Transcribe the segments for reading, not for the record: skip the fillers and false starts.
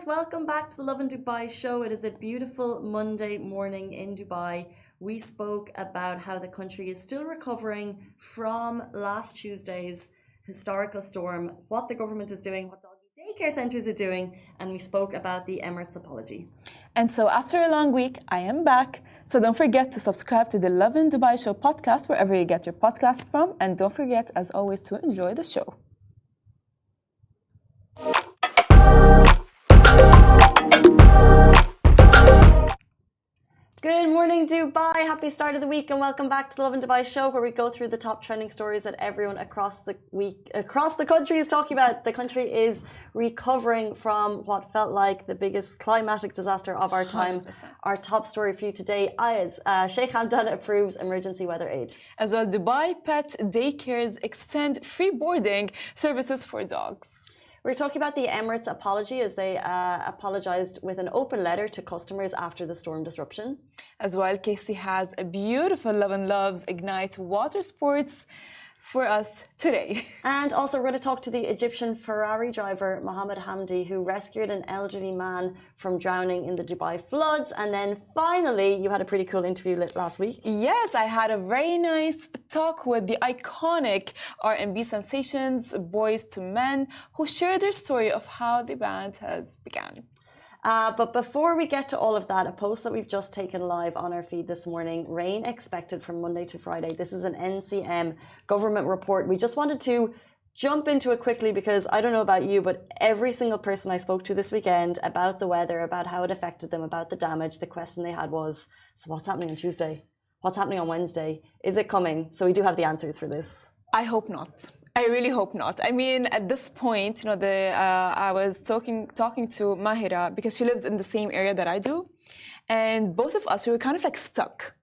viewers, welcome back to the Lovin Dubai show. It is a beautiful Monday morning in Dubai. We spoke about how the country is still recovering from last Tuesday's historical storm, what the government is doing, what doggy daycare centres are doing, and we spoke about the Emirates apology. And so after a long week, I am back. So don't forget to subscribe to the Lovin Dubai show podcast wherever you get your podcasts from. And don't forget, as always, to enjoy the show. Good morning, Dubai. Happy start of the week and welcome back to the Lovin Dubai show, where we go through the top trending stories that everyone across the country is talking about. The country is recovering from what felt like the biggest climatic disaster of our time. 100%. Our top story for you today is Sheikh Hamdan approves emergency weather aid. As well, Dubai pet daycares extend free boarding services for dogs. We're talking about the Emirates apology as they apologized with an open letter to customers after the storm disruption. As well, Casey has a beautiful Lovin Loves Ignite Watersports for us today. And also we're going to talk to the Egyptian Ferrari driver Mohaamed Hamdi, who rescued an elderly man from drowning in the Dubai floods. And then finally, you had a pretty cool interview last week. Yes, I had a very nice talk with the iconic R&B sensations Boyz II Men, who shared their story of how the band has begun. But before we get to all of that, a post that we've just taken live on our feed this morning, rain expected from Monday to Friday. This is an NCM government report. We just wanted to jump into it quickly because I don't know about you, but every single person I spoke to this weekend about the weather, about how it affected them, about the damage, the question they had was, so what's happening on Tuesday? What's happening on Wednesday? Is it coming? So we do have the answers for this. I hope not. I really hope not. I mean, at this point, I was talking to Mahira because she lives in the same area that I do, and both of us, we were kind of like stuck.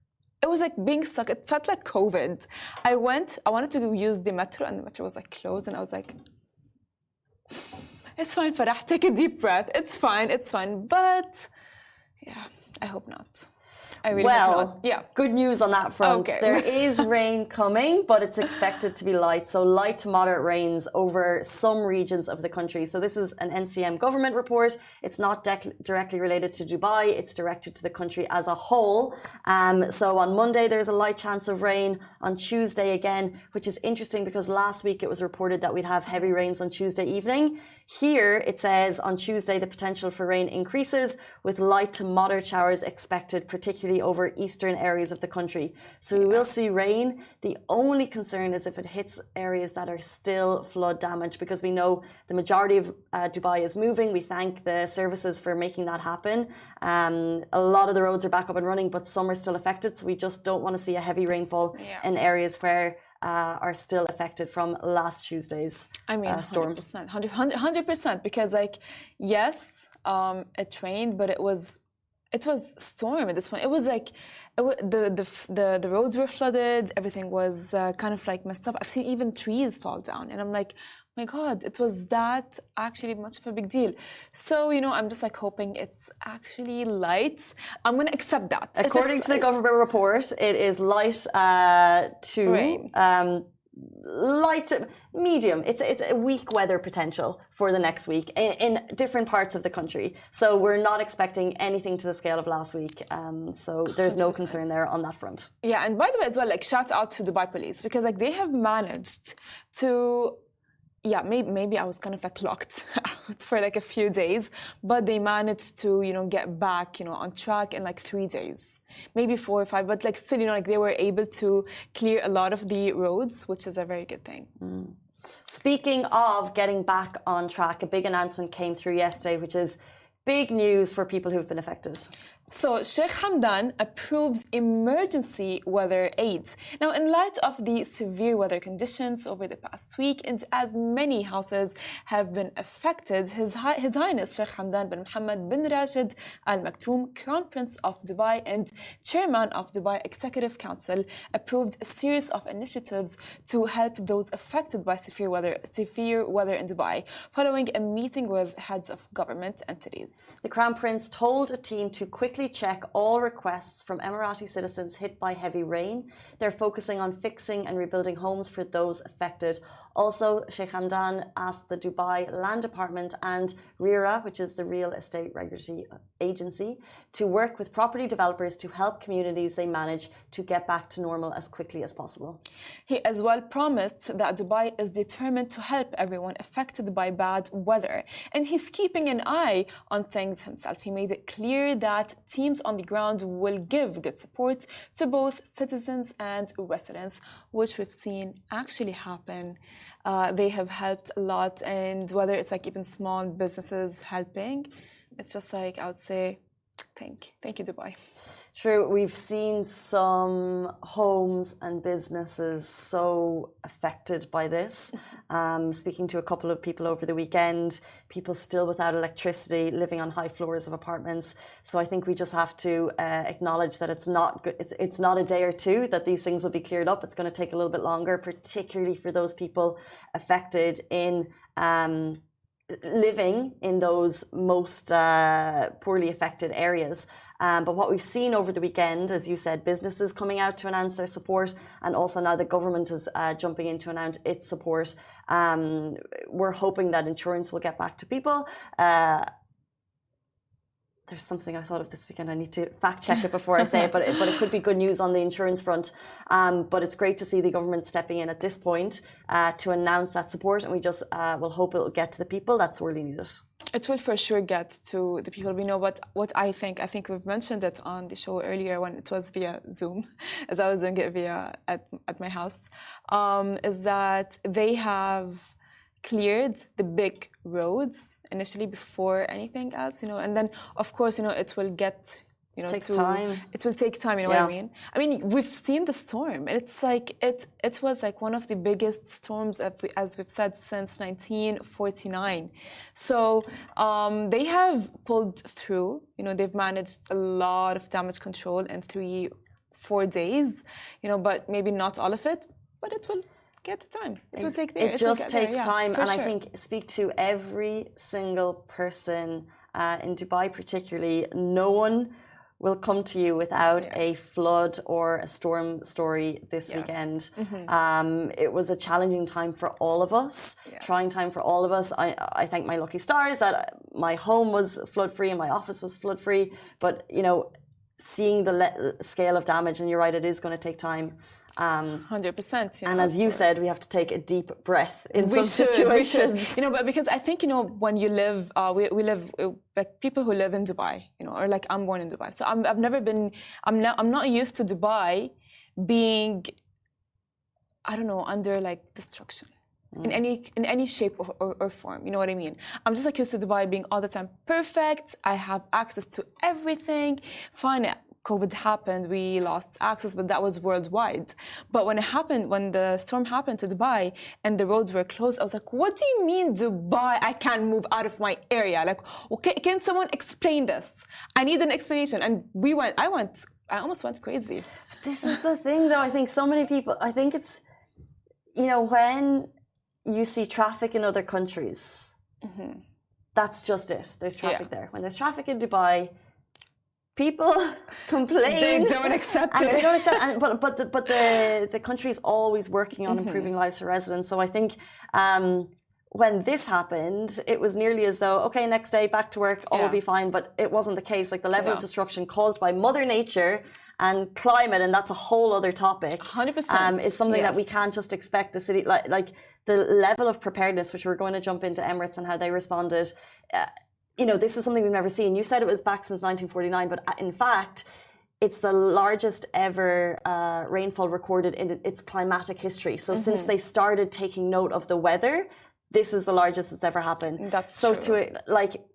It was like being stuck. It felt like COVID. I wanted to use the metro, and the metro was like closed, and I was like, it's fine, Farah, take a deep breath. It's fine. But yeah, I hope not. I really hope not. Yeah. Good news on that front. Okay. There is rain coming, but it's expected to be light. So light to moderate rains over some regions of the country. So this is an NCM government report. It's not directly related to Dubai. It's directed to the country as a whole. So on Monday, there's a light chance of rain. On Tuesday again, which is interesting because last week it was reported that we'd have heavy rains on Tuesday evening. Here it says on Tuesday the potential for rain increases with light to moderate showers expected, particularly over eastern areas of the country. So we will see rain. The only concern is if it hits areas that are still flood damaged, because we know the majority of Dubai is moving. We thank the services for making that happen. A lot of the roads are back up and running, but some are still affected. So we just don't want to see a heavy rainfall in areas where are still affected from last Tuesday's storm. 100%, because yes, it rained, but it was storm at this point. It was like the roads were flooded. Everything was kind of like messed up. I've seen even trees fall down, and I'm like, my God, it was that actually much of a big deal. So I'm just like hoping it's actually light. I'm gonna accept that. According to the government report, it is light to rain. Light to medium. It's a weak weather potential for the next week in different parts of the country. So we're not expecting anything to the scale of last week. So there's no concern there on that front. Yeah, and by the way as well, shout out to Dubai police, because they have managed to. Yeah, maybe I was kind of locked out for a few days, but they managed to, get back, on track in 3 days, maybe 4 or 5, but still, they were able to clear a lot of the roads, which is a very good thing. Speaking of getting back on track, a big announcement came through yesterday, which is big news for people who've been affected. So Sheikh Hamdan approves emergency weather aid. Now, in light of the severe weather conditions over the past week, and as many houses have been affected, His Highness Sheikh Hamdan bin Mohammed bin Rashid Al Maktoum, Crown Prince of Dubai and Chairman of Dubai Executive Council, approved a series of initiatives to help those affected by severe weather in Dubai, following a meeting with heads of government entities. The Crown Prince told a team to quickly quickly check all requests from Emirati citizens hit by heavy rain. They're focusing on fixing and rebuilding homes for those affected. Also, Sheikh Hamdan asked the Dubai Land Department and RERA, which is the Real Estate Regulatory Agency, to work with property developers to help communities they manage to get back to normal as quickly as possible. He as well promised that Dubai is determined to help everyone affected by bad weather, and he's keeping an eye on things himself. He made it clear that teams on the ground will give good support to both citizens and residents, which we've seen actually happen. They have helped a lot, and whether it's like even small businesses helping, it's just like I would say thank you Dubai. True, we've seen some homes and businesses so affected by this. Speaking to a couple of people over the weekend, people still without electricity, living on high floors of apartments. So I think we just have to acknowledge that it's not a day or two that these things will be cleared up. It's going to take a little bit longer, particularly for those people affected in living in those most poorly affected areas. But what we've seen over the weekend, as you said, businesses coming out to announce their support, and also now the government is jumping in to announce its support. We're hoping that insurance will get back to people. There's something I thought of this weekend. I need to fact check it before I say it, but it could be good news on the insurance front. But it's great to see the government stepping in at this point to announce that support, and we just will hope it'll get to the people that's sorely needed. It will for sure get to the people. We know what I think we've mentioned it on the show earlier when it was via Zoom, as I was doing it via at my house, is that they have cleared the big roads initially before anything else, and then of course, it will get, takes time. It will take time, what I mean? I mean, we've seen the storm. It's like, it was like one of the biggest storms, as we've said, since 1949. So they have pulled through, they've managed a lot of damage control in 3-4 days, but maybe not all of it, but it will get the time. It will take there. It just takes time, and sure. I think speak to every single person in Dubai, particularly. No one will come to you without a flood or a storm story this weekend. It was a challenging time for all of us, trying time for all of us. I thank my lucky stars that my home was flood free and my office was flood free. But seeing the scale of damage, and you're right, it is going to take time. 100%. And as you said, we have to take a deep breath in some situations. But because I think, when you live, we live, like people who live in Dubai, or like I'm born in Dubai. So I've never been, I'm not used to Dubai being, I don't know, under like destruction. In any shape or form, you know what I mean? I'm just like used to Dubai being all the time perfect. I have access to everything. Fine, COVID happened, we lost access, but that was worldwide. But when the storm happened to Dubai and the roads were closed, I was like, what do you mean Dubai? I can't move out of my area. Like, okay, can someone explain this? I need an explanation. And I almost went crazy. This is the thing though, I think so many people, I think it's, when you see traffic in other countries, that's just it. There's traffic there. When there's traffic in Dubai, people complain. They don't accept it. They don't accept it. But the country is always working on improving lives for residents. So I think when this happened, it was nearly as though, okay, next day back to work, all will be fine. But it wasn't the case. Like the level of destruction caused by Mother Nature and climate, and that's a whole other topic. 100%. Is something that we can't just expect the city, like the level of preparedness, which we're going to jump into Emirates and how they responded. This is something we've never seen. You said it was back since 1949, but in fact, it's the largest ever rainfall recorded in its climatic history. So since they started taking note of the weather, this is the largest that's ever happened. That's true.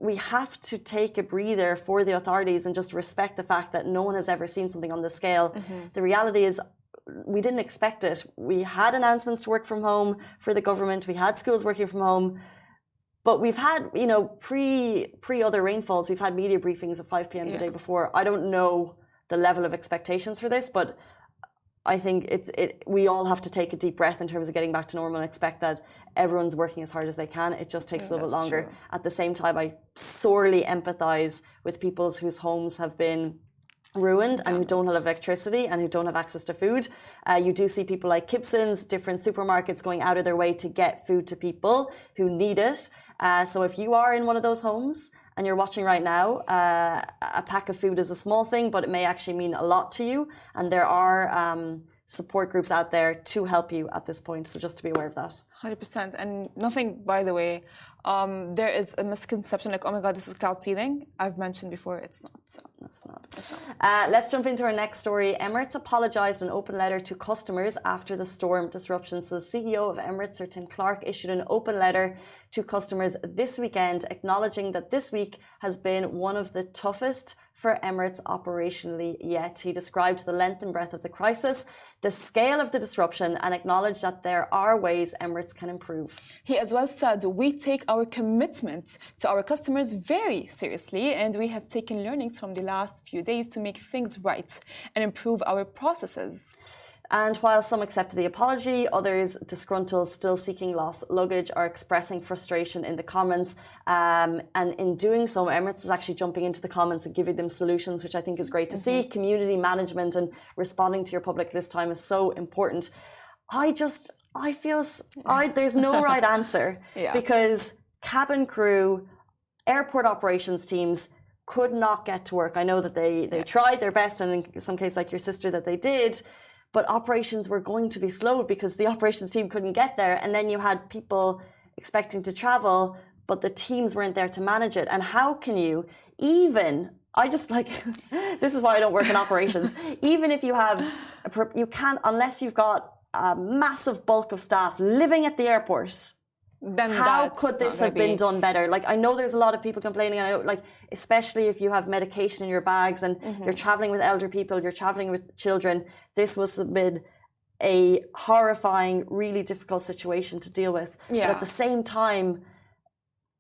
We have to take a breather for the authorities and just respect the fact that no one has ever seen something on this scale. The reality is, we didn't expect it. We had announcements to work from home for the government. We had schools working from home. But we've had, pre other rainfalls, we've had media briefings at 5 p.m. the day before. I don't know the level of expectations for this, but I think we all have to take a deep breath in terms of getting back to normal and expect that everyone's working as hard as they can. It just takes a little bit longer. True. At the same time, I sorely empathize with people whose homes have been ruined and who don't have electricity and who don't have access to food. You do see people like Kipson's, different supermarkets going out of their way to get food to people who need it. So if you are in one of those homes and you're watching right now, a pack of food is a small thing, but it may actually mean a lot to you. And there are support groups out there to help you at this point. So just to be aware of that. 100%. And nothing, by the way, there is a misconception like, oh my God, this is cloud seeding. I've mentioned before, it's not. So. It's not. Let's jump into our next story. Emirates apologized in an open letter to customers after the storm disruption. So the CEO of Emirates, Sir Tim Clark, issued an open letter to customers this weekend, acknowledging that this week has been one of the toughest for Emirates operationally yet. He described the length and breadth of the crisis, the scale of the disruption, and acknowledged that there are ways Emirates can improve. He as well said, we take our commitment to our customers very seriously, and we have taken learnings from the last few days to make things right and improve our processes. And while some accepted the apology, others, disgruntled, still seeking lost luggage, are expressing frustration in the comments. And in doing so, Emirates is actually jumping into the comments and giving them solutions, which I think is great to see. Community management and responding to your public this time is so important. I feel there's no right answer because cabin crew, airport operations teams could not get to work. I know that they tried their best, and in some cases, like your sister, that they did. But operations were going to be slowed because the operations team couldn't get there. And then you had people expecting to travel, but the teams weren't there to manage it. And how can you this is why I don't work in operations. Even if you can't, unless you've got a massive bulk of staff living at the airport, then how could this have been done better? Like, I know there's a lot of people complaining. I know, like, especially if you have medication in your bags and you're traveling with elder people, you're traveling with children. This was been a horrifying, really difficult situation to deal with. Yeah. But at the same time,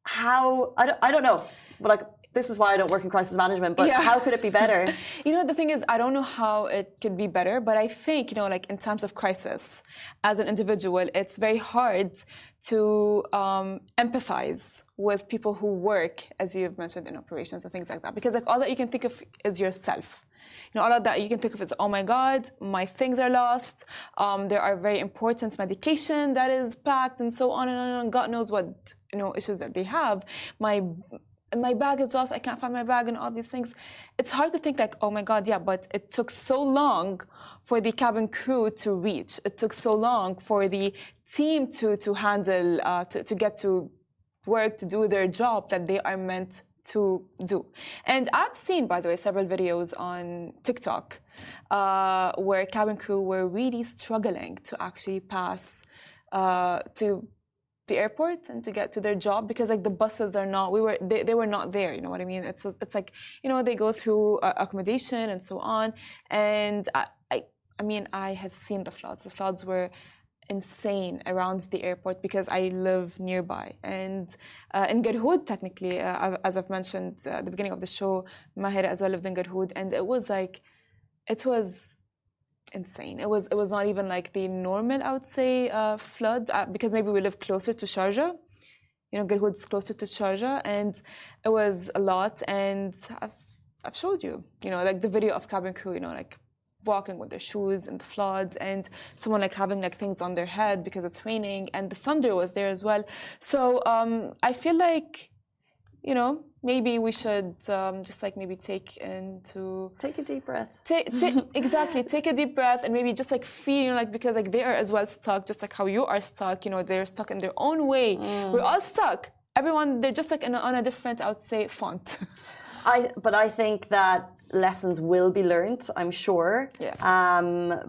I don't know. But like, this is why I don't work in crisis management, but how could it be better? The thing is, I don't know how it could be better, but I think, like in times of crisis, as an individual, it's very hard to empathize with people who work, as you've mentioned, in operations and things like that. Because like all that you can think of is yourself. All of that you can think of is, oh my God, my things are lost. There are very important medication that is packed and so on and on. And God knows what issues that they have. My bag is lost, I can't find my bag and all these things. It's hard to think like, oh my God, but it took so long for the cabin crew to reach. It took so long for the team to handle, to get to work, to do their job that they are meant to do. And I've seen, by the way, several videos on TikTok where cabin crew were really struggling to actually pass to the airport and to get to their job because like the buses are not, they were not there, you know what I mean? It's like, they go through accommodation and so on. And I mean, I have seen the floods. The floods were insane around the airport because I live nearby. And in Garhoud, technically, as I've mentioned at the beginning of the show, Mahira as well lived in Garhoud. And it was insane. It was not even like the normal, I would say, flood because maybe we live closer to Sharjah. Garhoud's closer to Sharjah, and it was a lot. And I've showed you, like the video of cabin crew, like walking with their shoes in the flood, and someone like having like things on their head because it's raining, and the thunder was there as well. So I feel like, maybe we should just like maybe take a deep breath. Exactly, take a deep breath and maybe just like feel like because like they are as well stuck, just like how you are stuck. They're stuck in their own way. We're all stuck. Everyone, they're just like on a different, I would say, font. But I think that lessons will be learned, I'm sure. Yeah.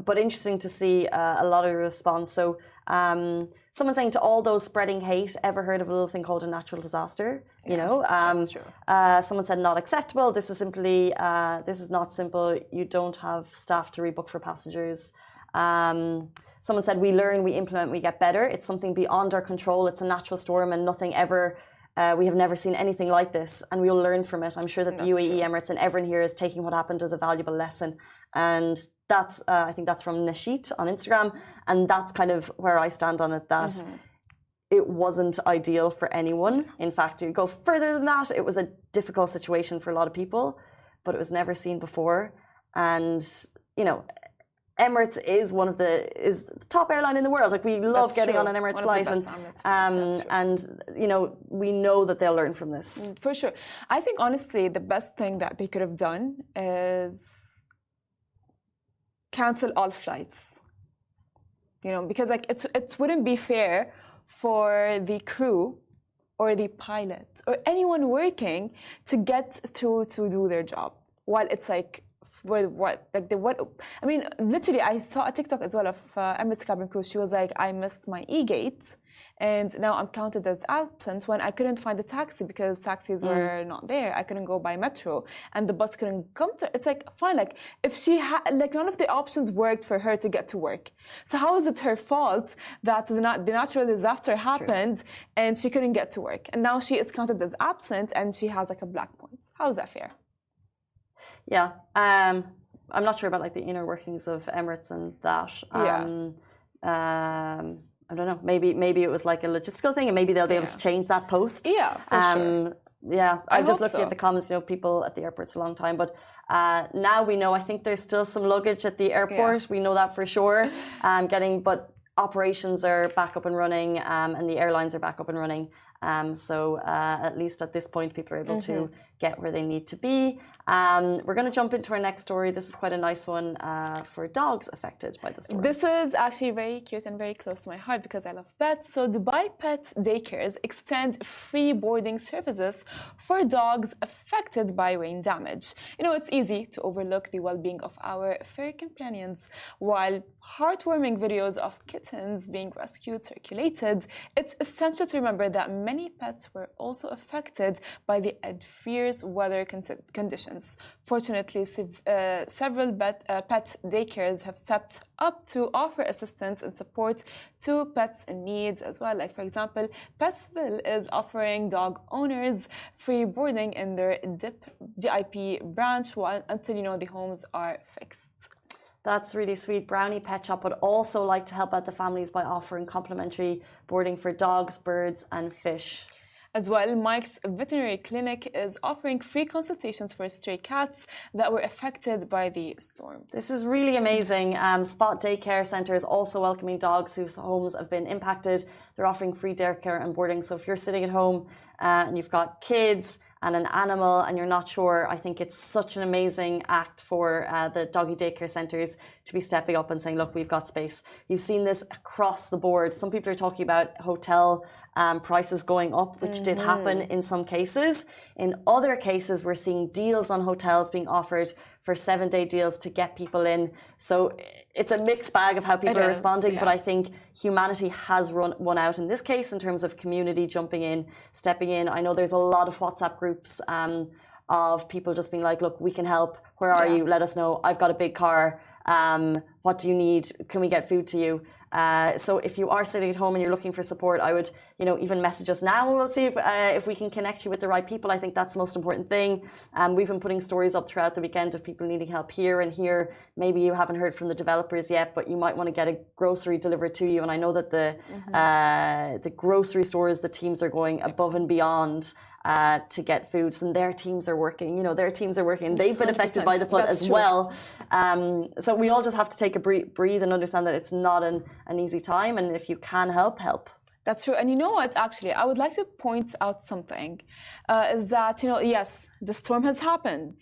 But interesting to see a lot of response. So someone saying to all those spreading hate, ever heard of a little thing called a natural disaster? That's true. Someone said not acceptable. This is simply, this is not simple. You don't have staff to rebook for passengers. Someone said we learn, we implement, we get better. It's something beyond our control. It's a natural storm and nothing ever. We have never seen anything like this, and we'll learn from it. I'm sure that the UAE, Emirates, and everyone here is taking what happened as a valuable lesson. And I think that's from Nashit on Instagram, and that's kind of where I stand on it, that it wasn't ideal for anyone. In fact, to go further than that, it was a difficult situation for a lot of people, but it was never seen before. And, you know, Emirates is the top airline in the world. Like, we love getting on an Emirates flight, and you know, we know that they'll learn from this. For sure. I think honestly the best thing that they could have done is cancel all flights. You know, because like it wouldn't be fair for the crew or the pilot or anyone working to get through to do their job while it's like I mean, literally, I saw a TikTok as well of Emirates cabin crew. She was like, I missed my e-gate, and now I'm counted as absent when I couldn't find the taxi because taxis were not there. I couldn't go by metro, and the bus couldn't come to. It's like, fine, like if she had, like, none of the options worked for her to get to work. So how is it her fault that the natural disaster happened and she couldn't get to work, and now she is counted as absent and she has like a black point? How is that fair? Yeah, I'm not sure about like the inner workings of Emirates and that. I don't know. Maybe it was like a logistical thing, and maybe they'll be able to change that post. Yeah, for sure. Yeah, I've just looked at the comments. You know, people at the airport's a long time, but now we know. I think there's still some luggage at the airport. We know that for sure. But operations are back up and running, and the airlines are back up and running. So at least at this point, people are able to get where they need to be. We're going to jump into our next story. This is quite a nice one for dogs affected by the story. This is actually very cute and very close to my heart because I love pets. So Dubai pet daycares extend free boarding services for dogs affected by rain damage. You know, it's easy to overlook the well-being of our fur companions. While heartwarming videos of kittens being rescued circulated, it's essential to remember that many pets were also affected by the adverse weather conditions. Fortunately, several pet daycares have stepped up to offer assistance and support to pets in need as well. Like, for example, Petsville is offering dog owners free boarding in their DIP branch until, you know, the homes are fixed. That's really sweet. Brownie Pet Shop would also like to help out the families by offering complimentary boarding for dogs, birds, and fish. As well, Mike's Veterinary Clinic is offering free consultations for stray cats that were affected by the storm. This is really amazing. Spot Daycare Centre is also welcoming dogs whose homes have been impacted. They're offering free daycare and boarding. So if you're sitting at home and you've got kids and an animal and you're not sure, I think it's such an amazing act for the doggy daycare centres to be stepping up and saying, look, we've got space. You've seen this across the board. Some people are talking about hotel prices going up, which did happen in some cases. In other cases, we're seeing deals on hotels being offered for 7-day deals to get people in. So it's a mixed bag of how people are responding, but I think humanity has won out in this case in terms of community jumping in, stepping in. I know there's a lot of WhatsApp groups of people just being like, look, we can help. Where are you? Let us know. I've got a big car. What do you need? Can we get food to you? So if you are sitting at home and you're looking for support, I would, you know, even message us now and we'll see if we can connect you with the right people. I think that's the most important thing. We've been putting stories up throughout the weekend of people needing help here and here. Maybe you haven't heard from the developers yet, but you might want to get a grocery delivered to you. And I know that the grocery stores, the teams are going above and beyond to get foods, and their teams are working. You know, their teams are working. They've been affected by the flood as well. So we all just have to take a breathe and understand that it's not an easy time. And if you can help, help. That's true. And you know what, actually, I would like to point out something, is that, you know, yes, the storm has happened.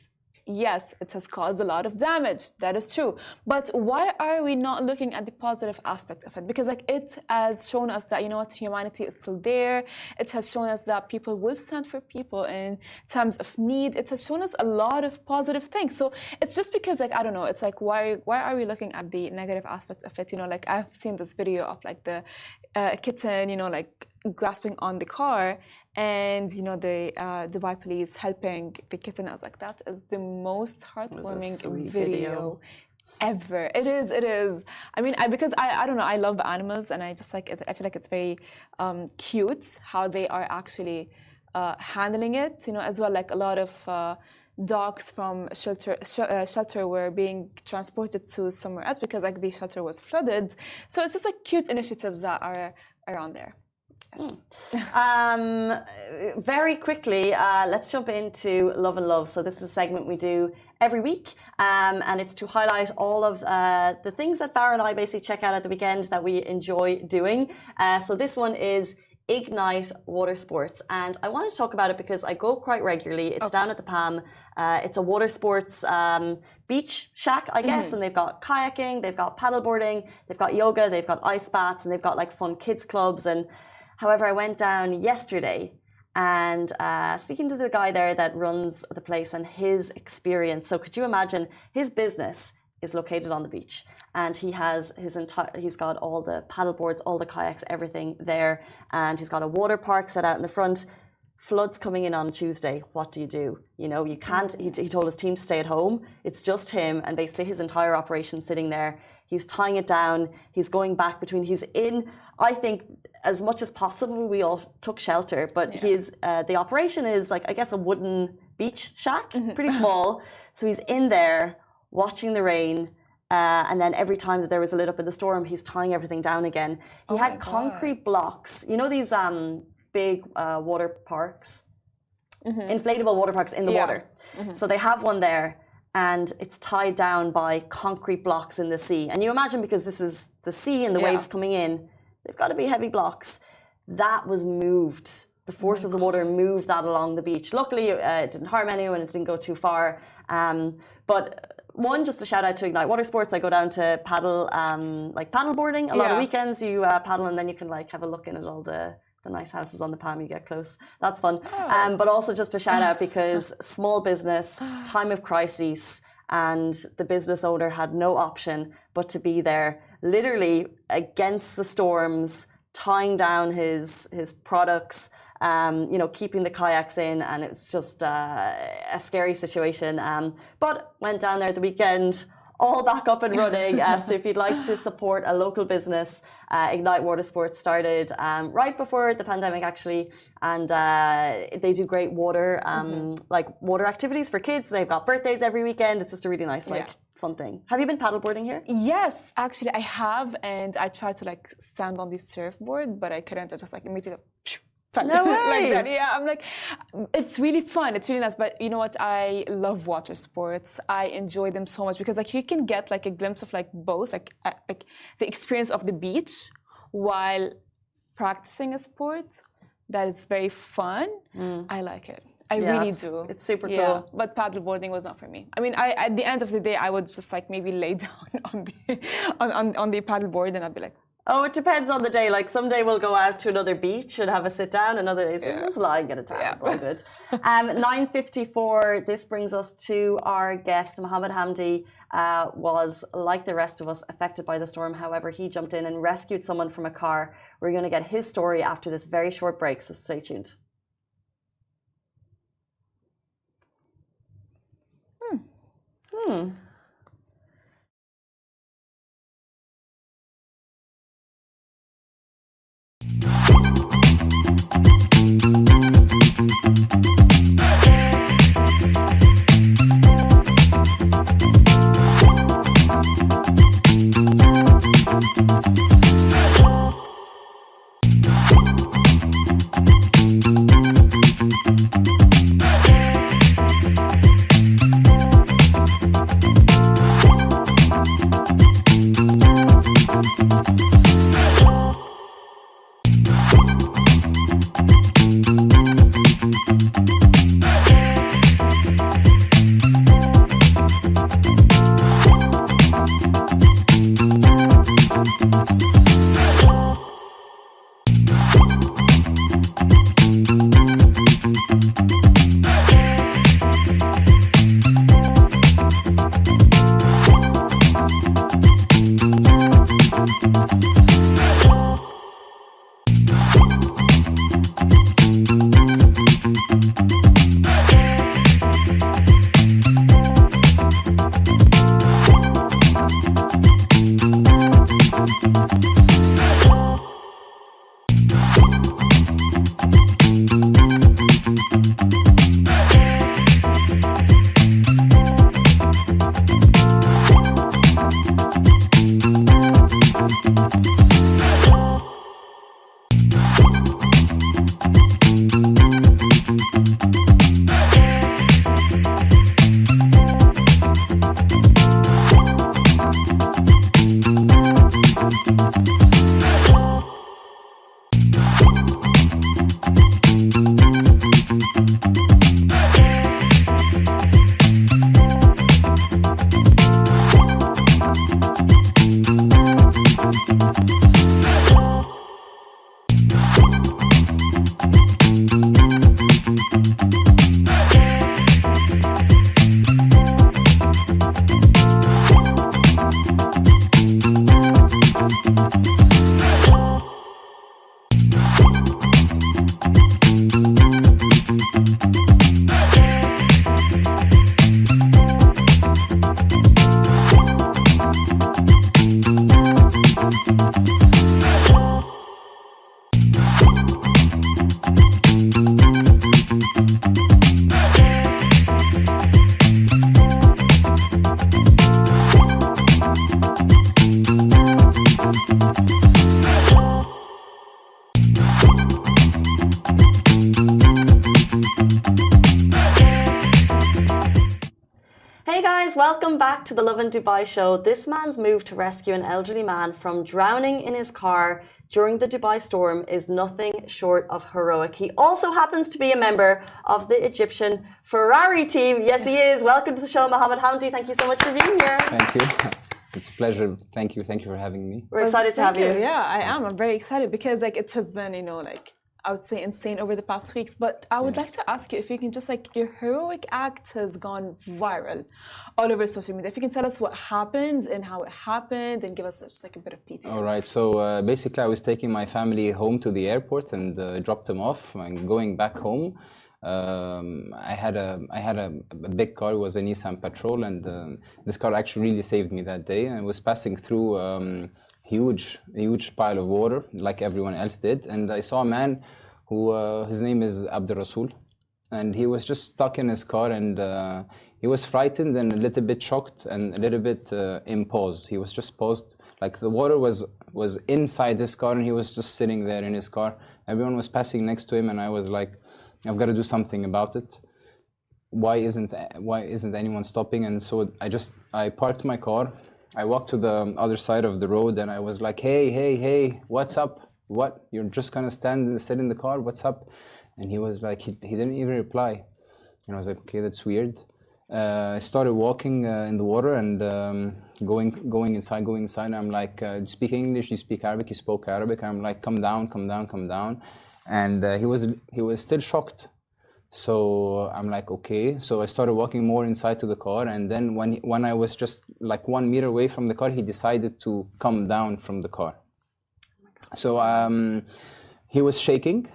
Yes, it has caused a lot of damage. That is true. But why are we not looking at the positive aspect of it? Because like it has shown us that, you know what, humanity is still there. It has shown us that people will stand for people in times of need. It has shown us a lot of positive things. So it's just because, like, I don't know, it's like, why are we looking at the negative aspect of it? You know, like I've seen this video of like the kitten, you know, like grasping on the car, and you know the Dubai police helping the kitten. I was like, that is the most heartwarming video ever. It is. I mean, because I don't know, I love animals, and I just like it. I feel like it's very cute how they are actually handling it, you know, as well. Like a lot of dogs from shelter were being transported to somewhere else because like the shelter was flooded. So it's just like cute initiatives that are around there. Yes. Very quickly, let's jump into Love and Love. So this is a segment we do every week, and it's to highlight all of the things that Farah and I basically check out at the weekend that we enjoy doing. So this one is Ignite Watersports, and I want to talk about it because I go quite regularly. It's down at the Palm. It's a water sports beach shack, I guess, and they've got kayaking, they've got paddleboarding, they've got yoga, they've got ice baths, and they've got like fun kids clubs. And however, I went down yesterday and speaking to the guy there that runs the place and his experience. So could you imagine, his business is located on the beach, and he has he's got all the paddle boards, all the kayaks, everything there, and he's got a water park set out in the front. Floods coming in on Tuesday, what do? You know, you can't, he told his team to stay at home. It's just him and basically his entire operation sitting there. He's tying it down. He's going back between, he's in, I think, as much as possible, we all took shelter, but the operation is like, I guess, a wooden beach shack, pretty small. So he's in there watching the rain. And then every time that there was a let up in the storm, he's tying everything down again. He had concrete blocks, you know, these big water parks, inflatable water parks in the water. So they have one there, and it's tied down by concrete blocks in the sea. And you imagine, because this is the sea and the waves coming in, they've got to be heavy blocks. That was moved. The force of the water moved that along the beach. Luckily, it didn't harm anyone. It didn't go too far. But one, just a shout out to Ignite Watersports. I go down to paddle, like paddle boarding. A lot of weekends you paddle, and then you can like have a look in at all the nice houses on the Palm. You get close. That's fun. But also just a shout out because small business, time of crisis, and the business owner had no option but to be there, literally against the storms, tying down his products, you know, keeping the kayaks in, and it was just a scary situation. But went down there at the weekend, all back up and running. So if you'd like to support a local business, Ignite Watersports started right before the pandemic, actually, and they do great water, like water activities for kids. They've got birthdays every weekend. It's just a really nice, like, fun thing. Have you been paddleboarding here? Yes, actually, I have, and I tried to like stand on the surfboard, but I couldn't. I just like immediately. No way. Like that. Yeah, I'm like, it's really fun. It's really nice. But you know what? I love water sports. I enjoy them so much because like you can get like a glimpse of like both, like the experience of the beach while practicing a sport that is very fun. I like it. I really do. It's super cool. But paddleboarding was not for me. I mean, at the end of the day, I would just like maybe lay down on the paddleboard, and I'd be like. Oh, it depends on the day. Like some day we'll go out to another beach and have a sit down. Another day we'll just lie and get a tan. It's all good. 9:54. This brings us to our guest. Mohaamed Hamdi was, like the rest of us, affected by the storm. However, he jumped in and rescued someone from a car. We're going to get his story after this very short break, so stay tuned. welcome back to the Lovin Dubai show. This man's move to rescue an elderly man from drowning in his car during the Dubai storm is nothing short of heroic. He also happens to be a member of the Egyptian Ferrari team. Yes, he is. Welcome to the show, Mohaamed. Hamdi, thank you so much for being here. Thank you. It's a pleasure. Thank you. Thank you for having me. We're excited to have you. Yeah, I am. I'm very excited because it has been, I would say insane over the past weeks. But I would like to ask you if you can just your heroic act has gone viral all over social media. If you can tell us what happened and how it happened and give us just a bit of detail. All right. So basically, I was taking my family home to the airport and dropped them off. And going back home, I had a big car. It was a Nissan Patrol, and this car actually really saved me that day. I was passing through huge pile of water like everyone else did, and I saw a man who his name is Abdul Rasul, and he was just stuck in his car, and he was frightened and a little bit shocked and a little bit in pause. He was just paused, like the water was inside his car and he was just sitting there in his car. Everyone was passing next to him, and I was like, I've got to do something about it. Why isn't anyone stopping? And so I parked my car. I walked to the other side of the road, and I was like, hey, what's up? What? You're just gonna sit in the car? What's up? And he was like, he didn't even reply. And I was like, okay, that's weird. I started walking in the water and going inside. And I'm like, do you speak English? Do you speak Arabic? He spoke Arabic. I'm like, come down. And he was still shocked. So I'm like, okay. So I started walking more inside to the car, and then when I was just like 1 meter away from the car, he decided to come down from the car. So he was shaking,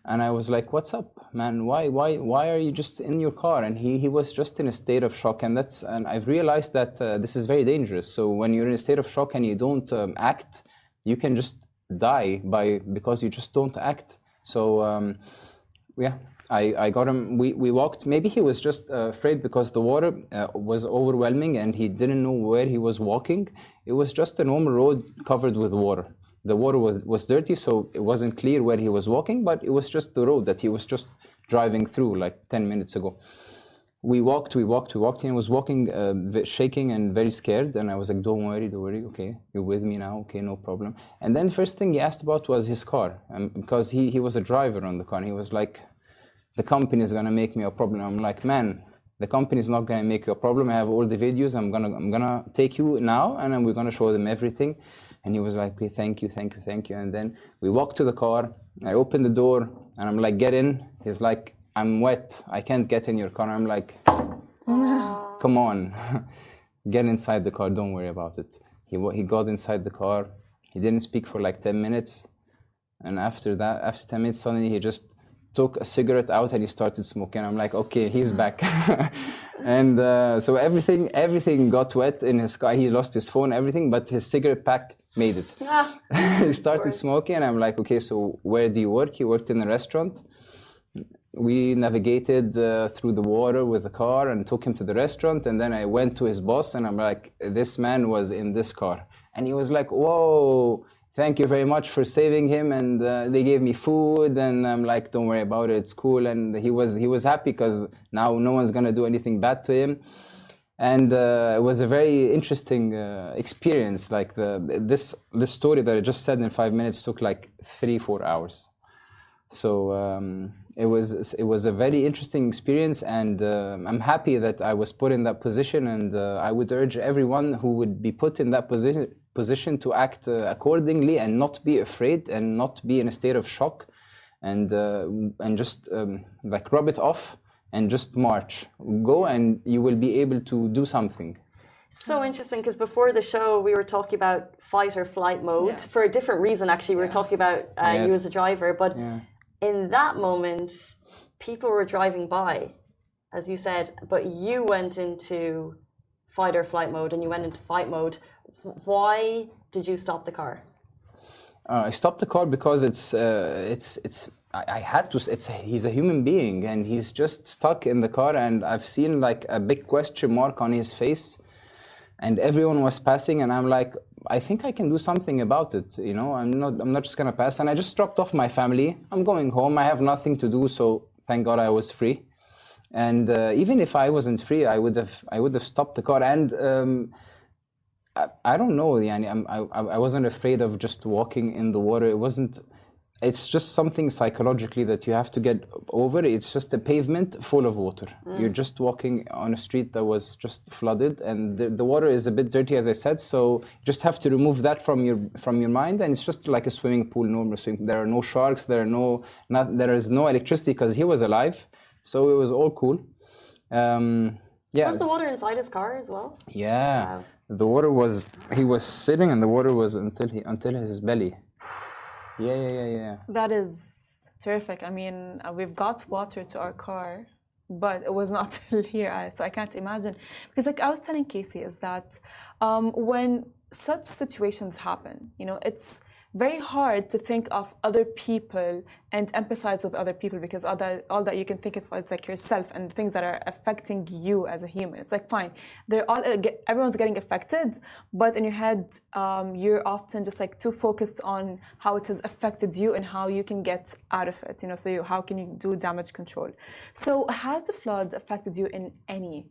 and I was like, what's up, man? Why are you just in your car? And he was just in a state of shock, and I've realized that this is very dangerous. So when you're in a state of shock and you don't act, you can just die because you just don't act. So I got him. We walked. Maybe he was just afraid because the water was overwhelming and he didn't know where he was walking. It was just a normal road covered with water. The water was dirty, so it wasn't clear where he was walking, but it was just the road that he was just driving through like 10 minutes ago. We walked, and he was walking, shaking and very scared. And I was like, don't worry, okay, you're with me now, okay, no problem. And then the first thing he asked about was his car, because he was a driver on the car, and he was like, the company is gonna make me a problem. I'm like, man, the company is not gonna make you a problem. I have all the videos. I'm gonna take you now, and then we're gonna show them everything. And he was like, okay, thank you. And then we walked to the car. I opened the door, and I'm like, get in. He's like, I'm wet. I can't get in your car. I'm like, come on, get inside the car. Don't worry about it. He got inside the car. He didn't speak for like 10 minutes. And after 10 minutes, suddenly he just took a cigarette out and he started smoking. I'm like, okay, he's back. And so everything got wet in his car. He lost his phone, everything, but his cigarette pack made it. He started smoking, and I'm like, okay, so where do you work? He worked in a restaurant. We navigated through the water with the car and took him to the restaurant. And then I went to his boss, and I'm like, this man was in this car. And he was like, whoa, thank you very much for saving him. And they gave me food, and I'm like, don't worry about it, it's cool. And he was happy because now no one's gonna do anything bad to him. And it was a very interesting experience. Like this story that I just said in 5 minutes took like 3-4 hours. So it was a very interesting experience, and I'm happy that I was put in that position. And I would urge everyone who would be put in that position to act accordingly and not be afraid and not be in a state of shock, and just like rub it off. And just march. Go, and you will be able to do something. So interesting, because before the show we were talking about fight or flight mode for a different reason. Actually, we were talking about you as a driver, but in that moment, people were driving by, as you said, but you went into fight or flight mode, and you went into fight mode. Why did you stop the car? I stopped the car because I had to. He's a human being, and he's just stuck in the car, and I've seen like a big question mark on his face, and everyone was passing, and I'm like, I think I can do something about it. You know, I'm not just gonna pass. And I just dropped off my family. I'm going home. I have nothing to do, so thank God I was free. And even if I wasn't free, I would have stopped the car. And I don't know, yani, I wasn't afraid of just walking in the water. It's just something psychologically that you have to get over. It's just a pavement full of water. You're just walking on a street that was just flooded, and the water is a bit dirty, as I said. So you just have to remove that from your mind, and it's just like a swimming pool, normal swimming. There are no sharks. There is no electricity because he was alive, so it was all cool. Yeah. Was the water inside his car as well? Yeah. Wow. The water was. He was sitting, and the water was until his belly. Yeah. That is terrific. I mean, we've got water to our car, but it was not till here, so I can't imagine. Because like I was telling Casey, is that when such situations happen, it's very hard to think of other people and empathize with other people, because all that you can think of is like yourself and the things that are affecting you as a human. It's like, fine, everyone's getting affected, but in your head, you're often just like too focused on how it has affected you and how you can get out of it. So how can you do damage control? So has the flood affected you in any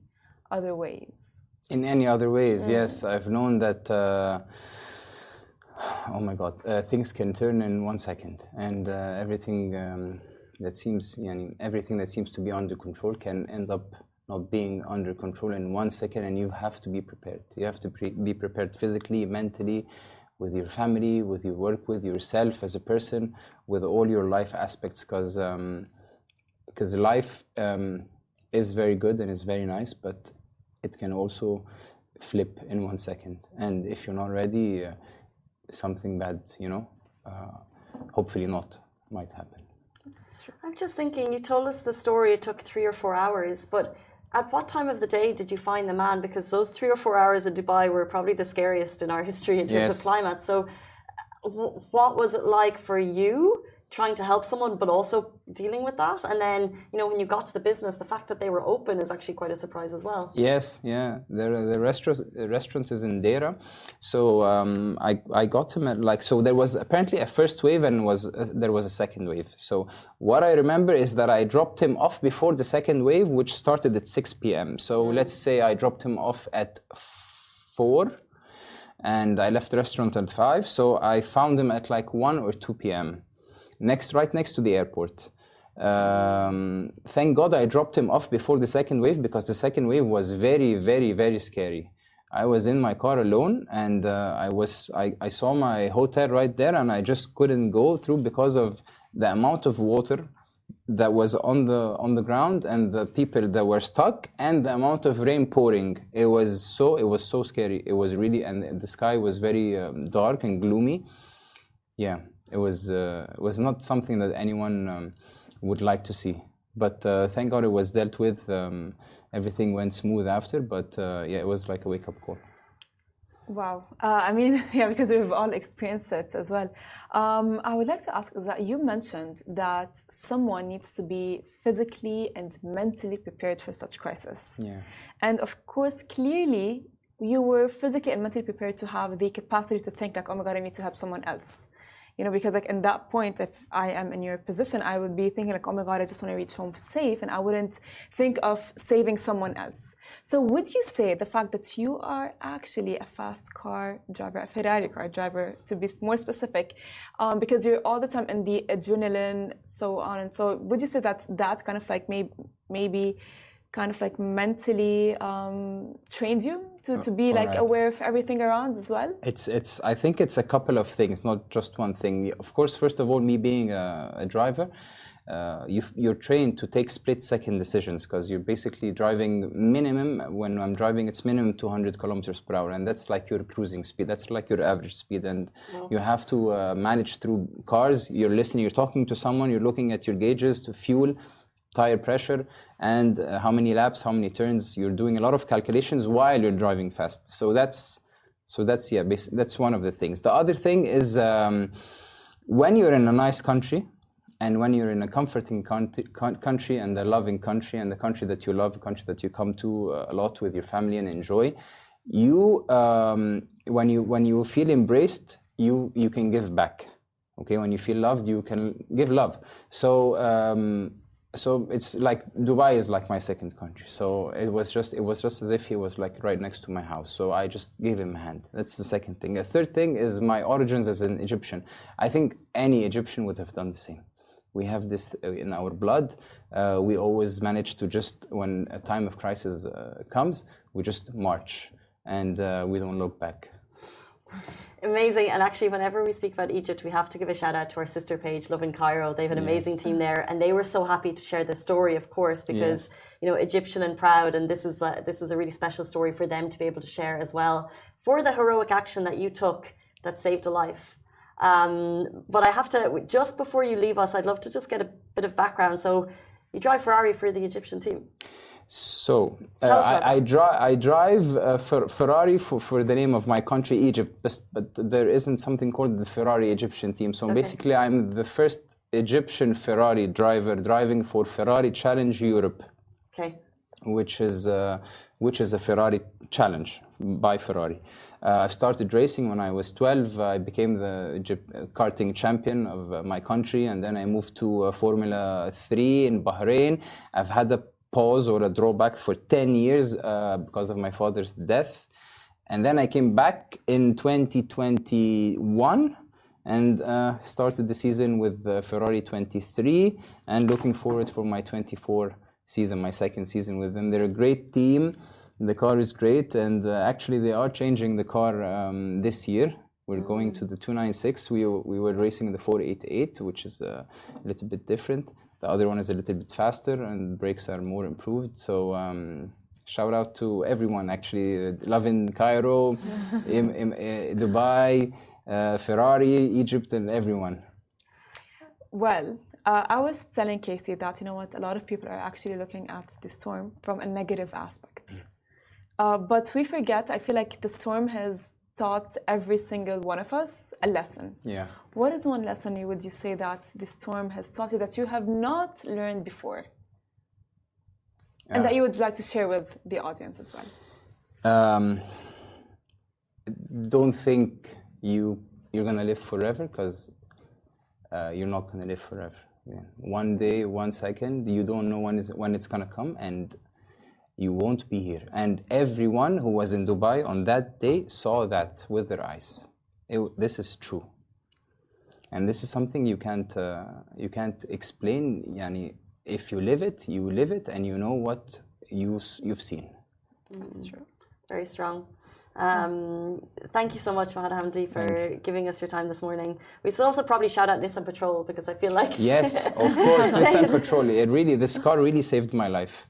other ways? In any other ways, yes. I've known that. Oh my God! Things can turn in 1 second, and everything that seems to be under control can end up not being under control in 1 second. And you have to be prepared. You have to be prepared physically, mentally, with your family, with your work, with yourself as a person, with all your life aspects. Because life is very good and is very nice, but it can also flip in 1 second. And if you're not ready, something bad, hopefully not, might happen. I'm just thinking, you told us the story, it took 3 or 4 hours, but at what time of the day did you find the man? Because those 3 or 4 hours in Dubai were probably the scariest in our history in terms of climate. So what was it like for you trying to help someone, but also dealing with that? And then, when you got to the business, the fact that they were open is actually quite a surprise as well. Yes, yeah. The restaurant is in Deira. So I got him at so there was apparently a first wave and there was a second wave. So what I remember is that I dropped him off before the second wave, which started at 6 p.m. So let's say I dropped him off at 4 and I left the restaurant at 5. So I found him at like 1 or 2 p.m. right next to the airport. Thank God I dropped him off before the second wave, because the second wave was very, very, very scary. I was in my car alone, and I saw my hotel right there, and I just couldn't go through because of the amount of water that was on the ground and the people that were stuck, and the amount of rain pouring. It was so scary. It was really, and the sky was very dark and gloomy. Yeah. It was not something that anyone would like to see, but thank God it was dealt with. Everything went smooth after, but it was like a wake-up call. Wow. I mean, yeah, because we've all experienced it as well. I would like to ask is that you mentioned that someone needs to be physically and mentally prepared for such crisis. Yeah. And of course, clearly, you were physically and mentally prepared to have the capacity to think like, oh my God, I need to help someone else. Because like in that point, if I am in your position, I would be thinking like, oh my God, I just want to reach home safe, and I wouldn't think of saving someone else. So would you say the fact that you are actually a fast car driver, a Ferrari car driver, to be more specific, because you're all the time in the adrenaline, so on and so, would you say that kind of like maybe kind of like mentally trained you to be like aware of everything around as well? I think it's a couple of things, not just one thing. Of course, first of all, me being a driver, you're trained to take split-second decisions, because you're basically driving minimum. When I'm driving, it's minimum 200 kilometers per hour, and that's like your cruising speed. That's like your average speed, and you have to manage through cars. You're listening, you're talking to someone, you're looking at your gauges to fuel, tire pressure, and how many laps, how many turns. You're doing a lot of calculations while you're driving fast. So that's one of the things. The other thing is when you're in a nice country, and when you're in a comforting country and a loving country, and the country that you love, a country that you come to a lot with your family and enjoy, you when you feel embraced, you can give back. Okay, when you feel loved, you can give love. So So it's like Dubai is like my second country. So it was just as if he was like right next to my house. So I just gave him a hand. That's the second thing. The third thing is my origins as an Egyptian. I think any Egyptian would have done the same. We have this in our blood. We always manage to just, when a time of crisis comes, we just march and we don't look back. Amazing. And actually, whenever we speak about Egypt, we have to give a shout out to our sister page, Lovin Cairo. They have an amazing team there, and they were so happy to share this story, of course, because you know, Egyptian and proud, and this is a really special story for them to be able to share as well, for the heroic action that you took that saved a life. But I have to, just before you leave us, I'd love to just get a bit of background. So you drive Ferrari for the Egyptian team. So I drive Ferrari for the name of my country, Egypt, but there isn't something called the Ferrari Egyptian team. So basically, I'm the first Egyptian Ferrari driver driving for Ferrari Challenge Europe, which is a Ferrari challenge by Ferrari. I started racing when I was 12. I became the karting champion of my country, and then I moved to Formula 3 in Bahrain. I've had a pause or a drawback for 10 years because of my father's death. And then I came back in 2021 and started the season with Ferrari 23 and looking forward for my 24 season, my second season with them. They're a great team. The car is great, and actually they are changing the car this year. We're going to the 296. We were racing the 488, which is a little bit different. The other one is a little bit faster and brakes are more improved. So shout out to everyone, actually. Lovin Cairo, Dubai, Ferrari, Egypt, and everyone. Well, I was telling Katie that, you know what, a lot of people are actually looking at the storm from a negative aspect. But we forget, I feel like the storm has taught every single one of us a lesson. Yeah. What is one lesson would you say that the storm has taught you that you have not learned before? And that you would like to share with the audience as well? Don't think you're gonna live forever, because you're not gonna live forever. Yeah. One day, 1 second, you don't know when it's gonna come, and you won't be here. And everyone who was in Dubai on that day saw that with their eyes. This is true. And this is something you can't explain. Yani, if you live it, and you know what you've seen. That's true. Very strong. Thank you so much, Hamdi, for giving us your time this morning. We should also probably shout out Nissan Patrol, because I feel like... Yes, of course, Nissan Patrol. This car really saved my life.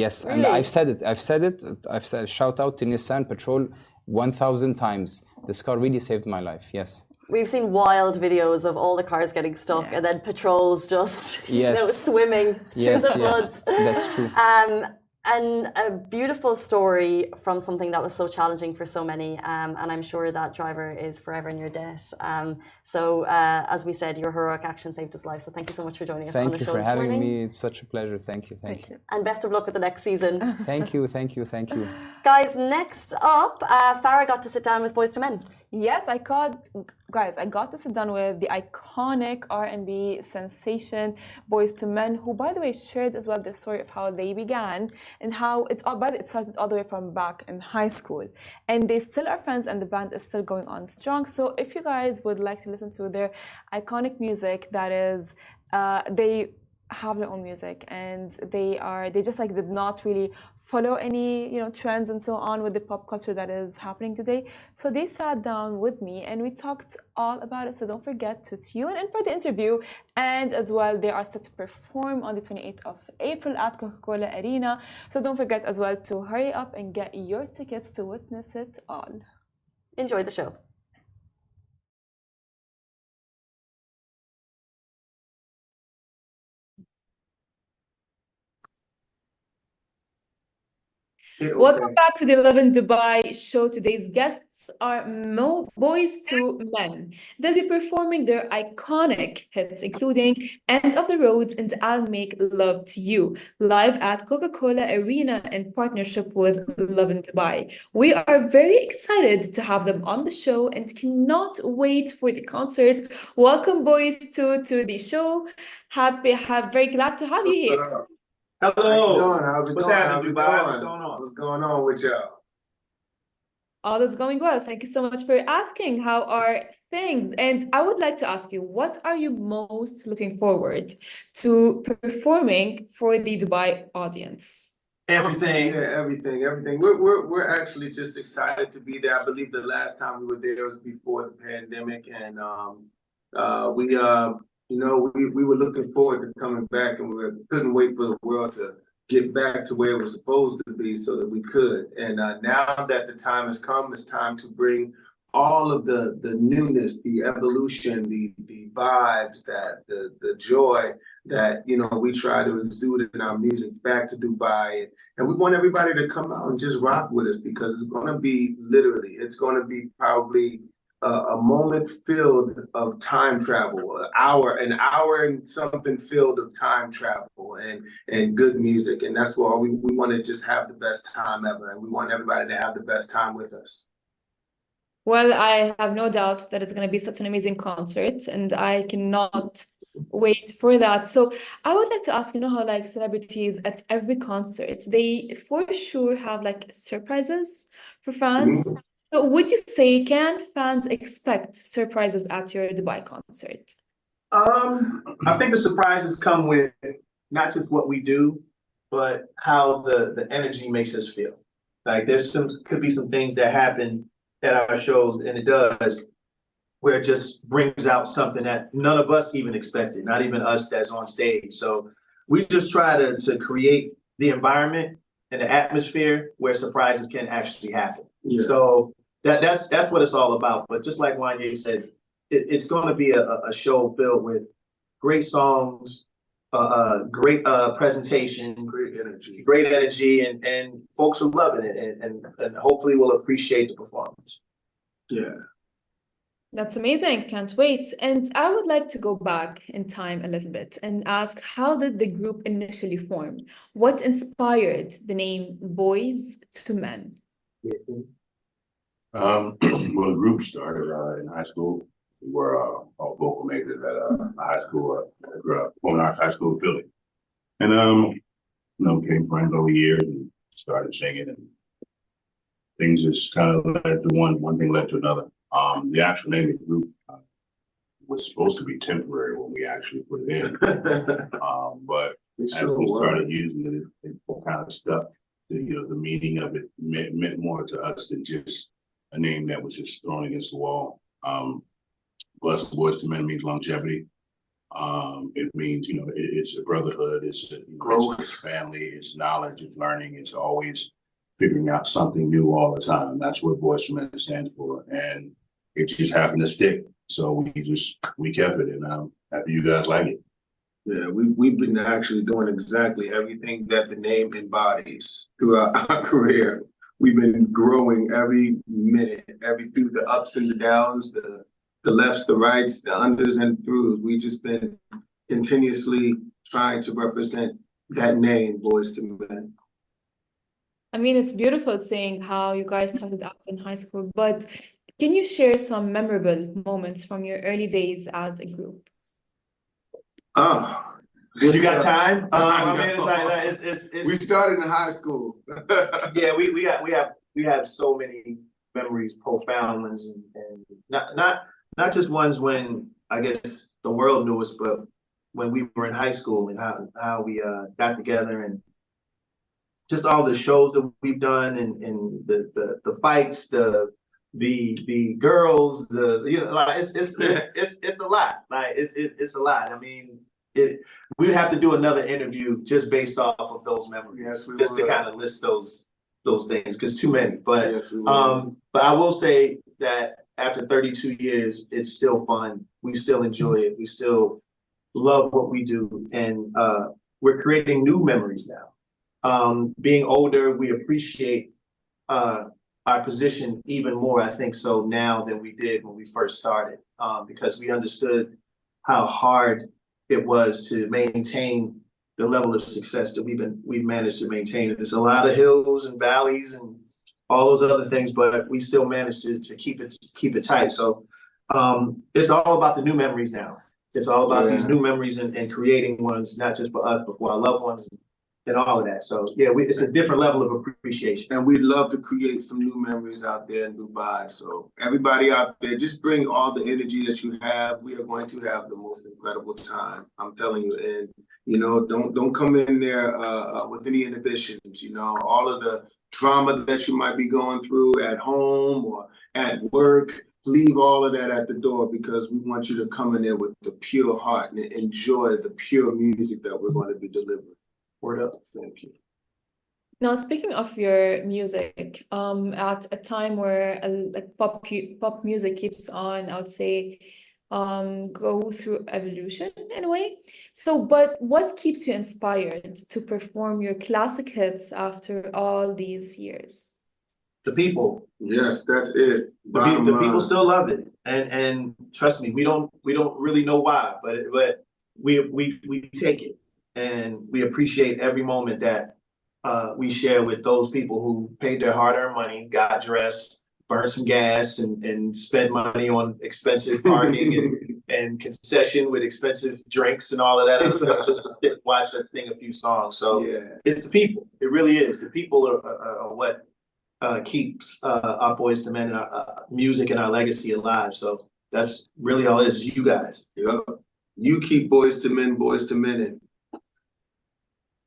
Yes, really? And I've said it. Shout out to Nissan Patrol 1,000 times. This car really saved my life, yes. We've seen wild videos of all the cars getting stuck and then patrols just swimming through the floods. That's true. And a beautiful story from something that was so challenging for so many. And I'm sure that driver is forever in your debt. So as we said, your heroic action saved his life. So thank you so much for joining us on the show this morning. Thank you for having me. It's such a pleasure. Thank you. And best of luck with the next season. Thank you. Guys, next up, Farah got to sit down with Boyz II Men. Yes, I got to sit down with the iconic R&B sensation Boyz II Men, who, by the way, shared as well the story of how they began and how it started all the way from back in high school. And they still are friends, and the band is still going on strong. So if you guys would like to listen to their iconic music, that is, they have their own music, and they just like did not really follow any trends and so on with the pop culture that is happening today. So they sat down with me and we talked all about it. So don't forget to tune in for the interview, and as well they are set to perform on the 28th of April at Coca-Cola Arena. So don't forget as well to hurry up and get your tickets to witness it all. Enjoy the show. Welcome back to the Lovin Dubai show. Today's guests are Boyz II Men. They'll be performing their iconic hits, including End of the Road and I'll Make Love to You, live at Coca-Cola Arena in partnership with Lovin Dubai. We are very excited to have them on the show and cannot wait for the concert. Welcome, Boyz II, to the show. Very glad to have you here. Hello. How you doing? How's it What's going? happening, Dubai? What's going on? What's going on with y'all? All is going well. Thank you so much for asking. How are things? And I would like to ask you, what are you most looking forward to performing for the Dubai audience? Everything. Yeah, everything. We're actually just excited to be there. I believe the last time we were there was before the pandemic, and we were looking forward to coming back, and we couldn't wait for the world to get back to where it was supposed to be so that we could. And now that the time has come, it's time to bring all of the newness, the evolution, the vibes, that the joy that we try to exude in our music back to Dubai. And we want everybody to come out and just rock with us, because it's going to be probably a moment filled of time travel, an hour and something filled of time travel and good music. And that's why we want to just have the best time ever. And we want everybody to have the best time with us. Well, I have no doubt that it's going to be such an amazing concert, and I cannot wait for that. So I would like to ask, how like celebrities at every concert, they for sure have like surprises for fans. Mm-hmm. So would you say, can fans expect surprises at your Dubai concert? I think the surprises come with not just what we do, but how the energy makes us feel. Like could be some things that happen at our shows, and it does, where it just brings out something that none of us even expected, not even us that's on stage. So we just try to create the environment and the atmosphere where surprises can actually happen. Yeah. So that's what it's all about. But just like Wanye said, it's going to be a show filled with great songs, great presentation, great energy, and folks are loving it, and hopefully will appreciate the performance. Yeah. That's amazing. Can't wait. And I would like to go back in time a little bit and ask, how did the group initially form? What inspired the name Boyz II Men? Well, the group started in high school. We were all vocal makers at a high school, performing arts high school in Philly. And, became friends over years and started singing, and things just kind of led to one thing led to another. The actual name of the group was supposed to be temporary when we actually put it in. But as we started using it kind of stuck. The meaning of it meant more to us than just a name that was just thrown against the wall. Plus, Boyz II Men means longevity. It means, it's a brotherhood, it's family, it's knowledge, it's learning, it's always figuring out something new all the time. That's what Boyz II Men stands for. And it just happened to stick. So we kept it, and I'm happy you guys like it. Yeah, we've been actually doing exactly everything that the name embodies throughout our career. We've been growing every minute, through the ups and the downs, the lefts, the rights, the unders and throughs. We've just been continuously trying to represent that name, Boyz II Men. I mean, it's beautiful seeing how you guys started out in high school, but can you share some memorable moments from your early days as a group? You got time? We started in high school. Yeah, we have so many memories, profound ones, and not just ones when I guess the world knew us, but when we were in high school, and how we got together, and just all the shows that we've done, and the fights, the girls, it's a lot. Like it's a lot. I mean, we'd have to do another interview just based off of those memories, just to kind of list those things, because too many. But but I will say that after 32 years, it's still fun. We still enjoy it. We still love what we do, and we're creating new memories now. Being older, we appreciate our position even more, I think so now than we did when we first started, because we understood how hard it was to maintain the level of success that we've managed to maintain. There's a lot of hills and valleys and all those other things, but we still managed to keep it tight. So it's all about the new memories now. It's all about these new memories and creating ones, not just for us, but for our loved ones and all of that. So yeah, it's a different level of appreciation. And we'd love to create some new memories out there in Dubai. So everybody out there, just bring all the energy that you have. We are going to have the most incredible time. I'm telling you. And you know, don't come in there with any inhibitions. You know, all of the drama that you might be going through at home or at work, leave all of that at the door, because we want you to come in there with the pure heart and enjoy the pure music that we're going to be delivering. Word up. Thank you. Now, speaking of your music, at a time where like pop music keeps on, I would say, go through evolution in a way. So, but what keeps you inspired to perform your classic hits after all these years? The people. Yes, that's it. The people still love it, and trust me, we don't really know why, but we take it, and we appreciate every moment that we share with those people who paid their hard-earned money, got dressed, burned some gas, and spent money on expensive parking and concession with expensive drinks and all of that other stuff just to watch us sing a few songs. So it's the people. It really is. The people are what keeps our Boyz II Men and our music and our legacy alive. So that's really all it is. You guys. Yeah. You keep Boyz II Men.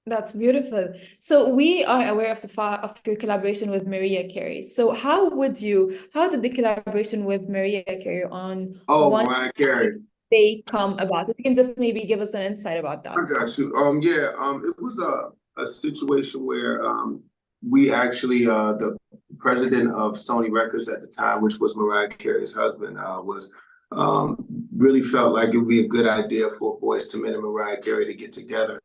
That's beautiful. So we are aware of your collaboration with Mariah Carey. So how did the collaboration with Mariah Carey on Mariah Carey they come about? If you can just maybe give us an insight about that. I got you. It was a situation where we actually the president of Sony Records at the time, which was Mariah Carey's husband, was really felt like it would be a good idea for Boyz II Men and Mariah Carey to get together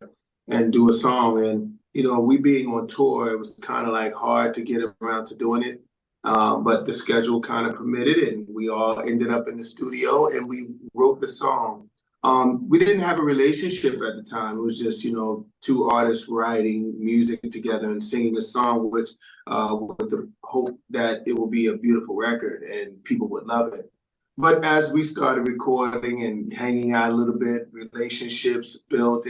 and do a song. And, you know, we being on tour, it was kind of like hard to get around to doing it. But the schedule kind of permitted it, and we all ended up in the studio and we wrote the song. We didn't have a relationship at the time. It was just, you know, two artists writing music together and singing a song, which with the hope that it will be a beautiful record and people would love it. But as we started recording and hanging out a little bit, relationships built,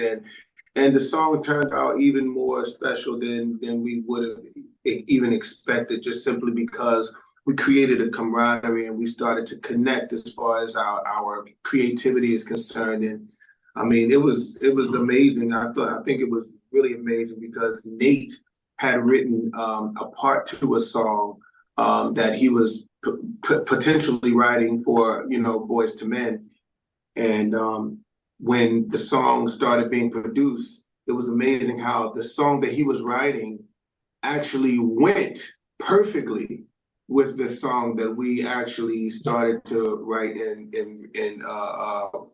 and the song turned out even more special than we would have even expected, just simply because we created a camaraderie and we started to connect as far as our creativity is concerned. And I mean, it was amazing. I think it was really amazing because Nate had written a part to a song that he was potentially writing for, you know, Boyz II Men. And when the song started being produced, it was amazing how the song that he was writing actually went perfectly with the song that we actually started to write and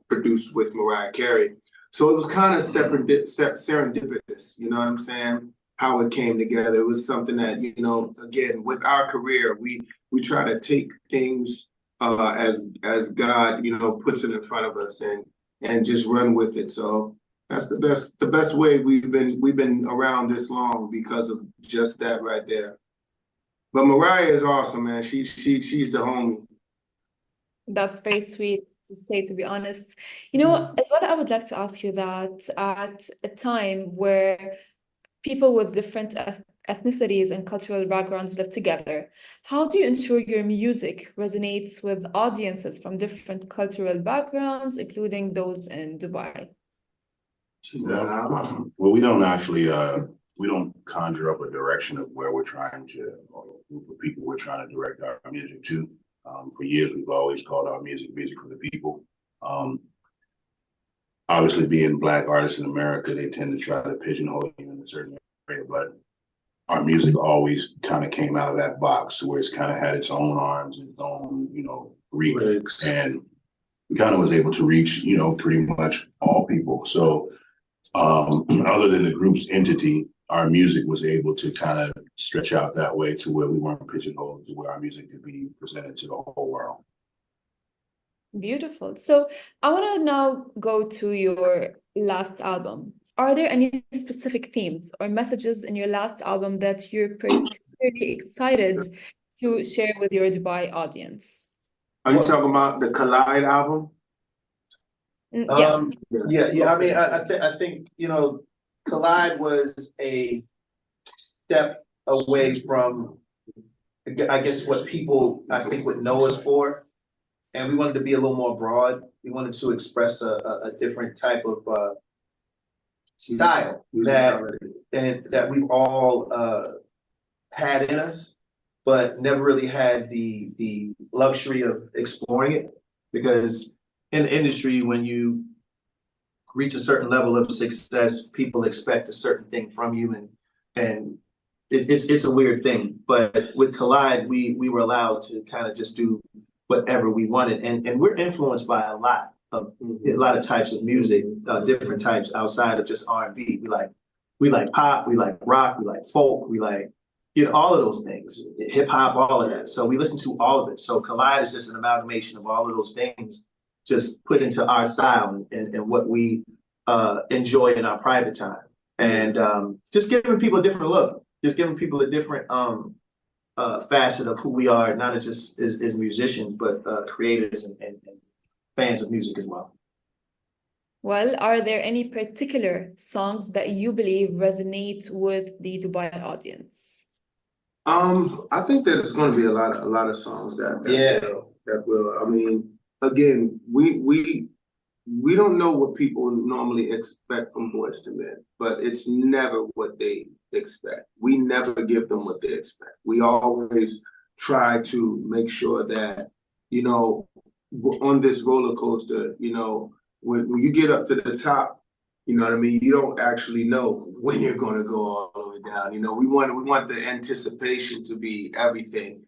produce with Mariah Carey. So it was kind of serendipitous, you know what I'm saying? How it came together. It was something that, you know, again, with our career, we try to take things as God, you know, puts it in front of us and just run with it. So that's the best way we've been around this long, because of just that right there. But Mariah is awesome, man. She's the homie. That's very sweet to say, to be honest. You know, as well, I would like to ask you that at a time where people with different ethnicities and cultural backgrounds live together, how do you ensure your music resonates with audiences from different cultural backgrounds, including those in Dubai? Well, we don't actually, we don't conjure up a direction of where we're trying to, or group of people we're trying to direct our music to. For years, we've always called our music for the people. Obviously, being Black artists in America, they tend to try to pigeonhole you in a certain area, but our music always kind of came out of that box where it's kind of had its own arms and its own, you know, reach. And we kind of was able to reach, you know, pretty much all people. So other than the group's entity, our music was able to kind of stretch out that way to where we weren't pigeonholed, to where our music could be presented to the whole world. Beautiful. So I want to now go to your last album. Are there any specific themes or messages in your last album that you're particularly excited to share with your Dubai audience? Are you talking about the Collide album? Yeah. Yeah. I mean, I think, you know, Collide was a step away from, I guess, what people, I think, would know us for. And we wanted to be a little more broad. We wanted to express a different type of style that we've all had in us, but never really had the luxury of exploring it. Because in the industry, when you reach a certain level of success, people expect a certain thing from you, and it's a weird thing. But with Collide, we were allowed to kind of just do whatever we wanted, and we're influenced by a lot of types of music, different types outside of just R&B. We like pop, we like rock, we like folk, we like, you know, all of those things, hip hop, all of that. So we listen to all of it. So Collide is just an amalgamation of all of those things, just put into our style and what we enjoy in our private time, and just giving people a different look, just giving people a different facet of who we are, not just as musicians, but creators and fans of music as well. Well, are there any particular songs that you believe resonate with the Dubai audience? I think that it's going to be a lot of songs that will. I mean, again, we don't know what people normally expect from Boyz II Men, but it's never what they expect. We never give them what they expect. We always try to make sure that, you know, on this roller coaster, you know, when you get up to the top, you know what I mean, you don't actually know when you're going to go all the way down. You know, we want the anticipation to be everything.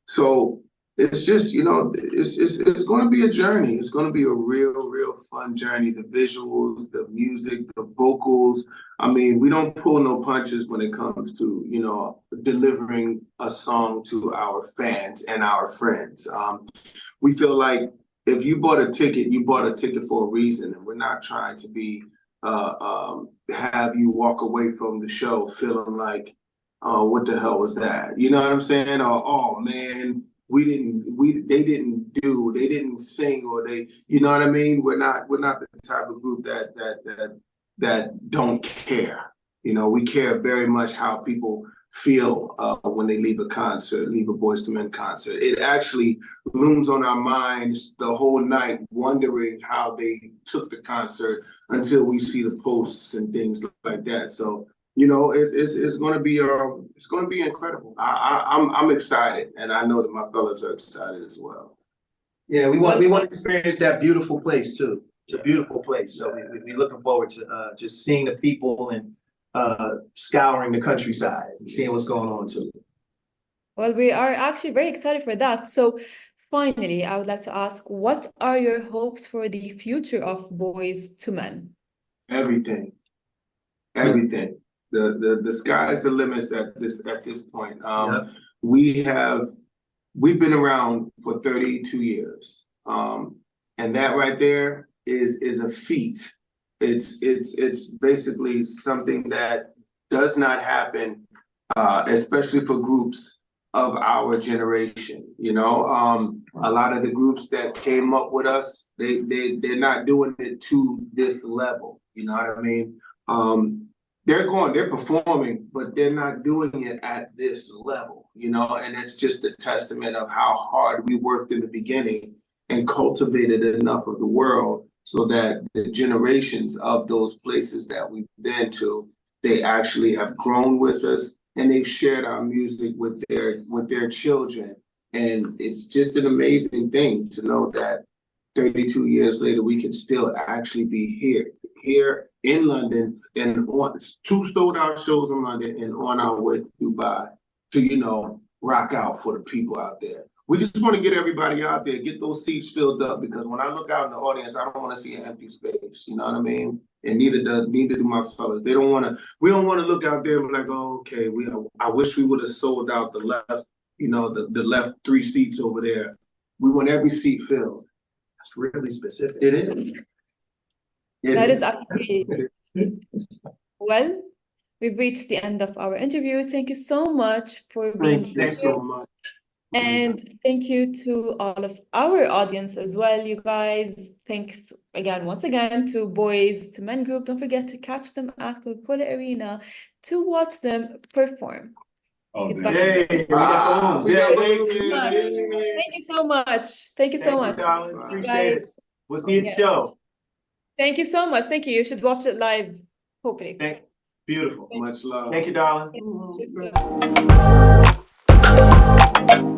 So it's just, you know, it's going to be a journey. It's going to be a real fun journey. The visuals, the music, the vocals. I mean, we don't pull no punches when it comes to, you know, delivering a song to our fans and our friends. We feel like if you bought a ticket, you bought a ticket for a reason, and we're not trying to be have you walk away from the show feeling like, oh, what the hell was that? You know what I'm saying? Or, oh man, they didn't sing, or they, you know what I mean? We're not the type of group that don't care. You know, we care very much how people feel when they leave a Boyz II Men concert. It actually looms on our minds the whole night, wondering how they took the concert until we see the posts and things like that. So, you know, it's going to be incredible. I'm excited, and I know that my fellas are excited as well. Yeah, we want to experience that beautiful place too. It's a beautiful place, so we're looking forward to just seeing the people and scouring the countryside and seeing what's going on too. Well, we are actually very excited for that. So finally, I would like to ask, what are your hopes for the future of Boyz II Men? Everything. The sky's the limit at this point. We've been around for 32 years, and that right there is a feat. It's basically something that does not happen, especially for groups of our generation. You know, a lot of the groups that came up with us, they're not doing it to this level. You know what I mean? They're performing, but they're not doing it at this level. You know, and it's just a testament of how hard we worked in the beginning and cultivated enough of the world so that the generations of those places that we've been to, they actually have grown with us, and they've shared our music with their children. And it's just an amazing thing to know that 32 years later, we can still actually be here in London, and on 2 sold-out shows in London, and on our way to Dubai to, you know, rock out for the people out there. we just want to get everybody out there, get those seats filled up, because when I look out in the audience, I don't want to see an empty space. You know what I mean? And neither do my fellas. We don't want to look out there and be like, oh, okay, I wish we would have sold out the left, the left 3 seats over there. We want every seat filled. That's really specific. It is. That is actually well. We've reached the end of our interview. Thank you so much for being here. Thanks so much. And thank you to all of our audience as well, you guys. Thanks once again to Boyz, to Men Group. Don't forget to catch them at Coca-Cola Arena to watch them perform. Oh, Goodbye. Yay, we got balloons. Thank you so much. Thank you so much. Darling. Appreciate it. We'll see you at the Yeah. show. Thank you so much. Thank you. You should watch it live, hopefully. Beautiful. Much love. Thank you, darling. Thank you.